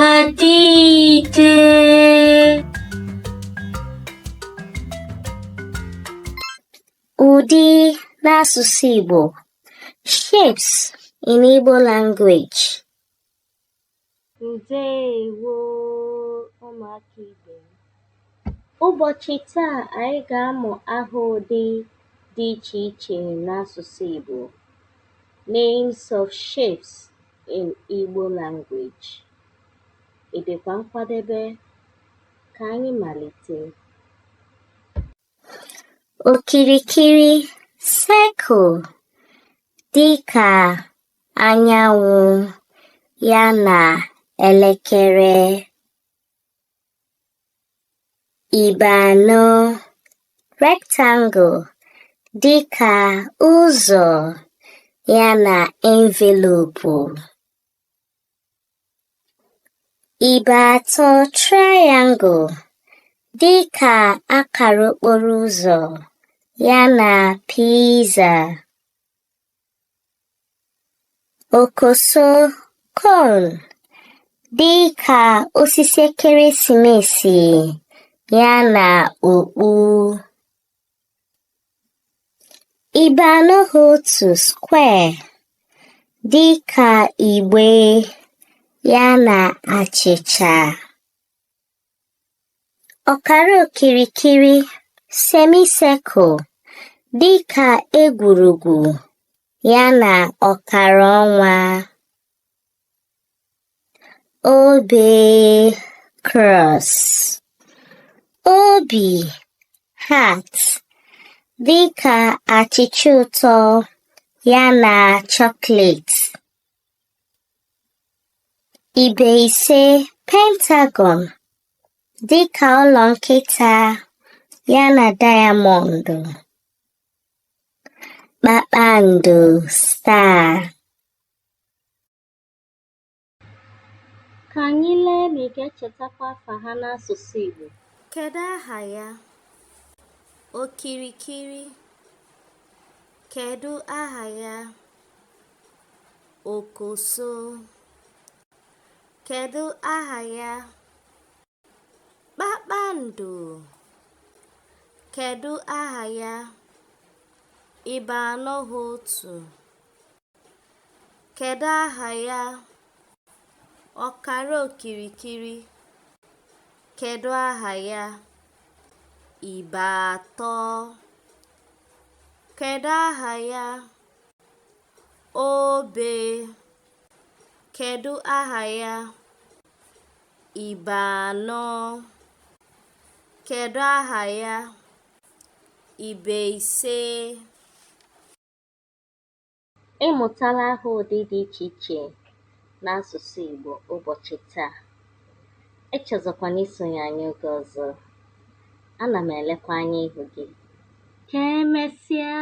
Adịde. Ụdị n'asụsụ Igbo. Shapes in Igbo language. Ndewo ụmụaka ibe m. Ụbọchị taa anyị ga-amụ aha ụdị dị iche iche n'asụsụ Igbo. Names of shapes in Igbo language. Ị dịkwa nkwadebe? Ka anyị malite. Okirikiri circle dịka anyanwụ ya na elekere. Ibe anọ rectangle dịka ụzọ ya na envelopu. Ibe atọ triangle dịka akara okporo ụzọ ya na pizza. Okoso cone dịka osisi ekeresimesi ya na okpu. Ibe anọ ha otu square dịka igbe ya na achịcha. Ọkara okirikiri semicircle dịka egwurugwu ya na ọkara ọnwa. Obe cross. Obi heart dịka achịcha ụtọ ya na chocolate. Ibe ise pentagon dịka ụlọ nkịta ya na diamond. Kpakpando star. Ka anyị lee ma ị ga-echetakwa afa ha n'asụsụ Igbo. Kedu aha ya? Okirikiri. Kedu aha ya? Okoso. Kedu aha ya? Kpakpando. Kedu aha ya? Ibe anọ ha otu. Kedu aha ya? Ọkara okirikiri. Kedu aha ya? Ibe atọ. Kedu aha ya? Obe. Kedu aha ya? Ibe anọ. Kedu aha ya? Ibe ise. Ị mụtala aha ụdị dị iche iche n'asụsụ Igbo ụbọchị taa. Echezọkwana isonye anyị oge ọzọ. Ana m elekwa anya ihu gị. Ka emesịa.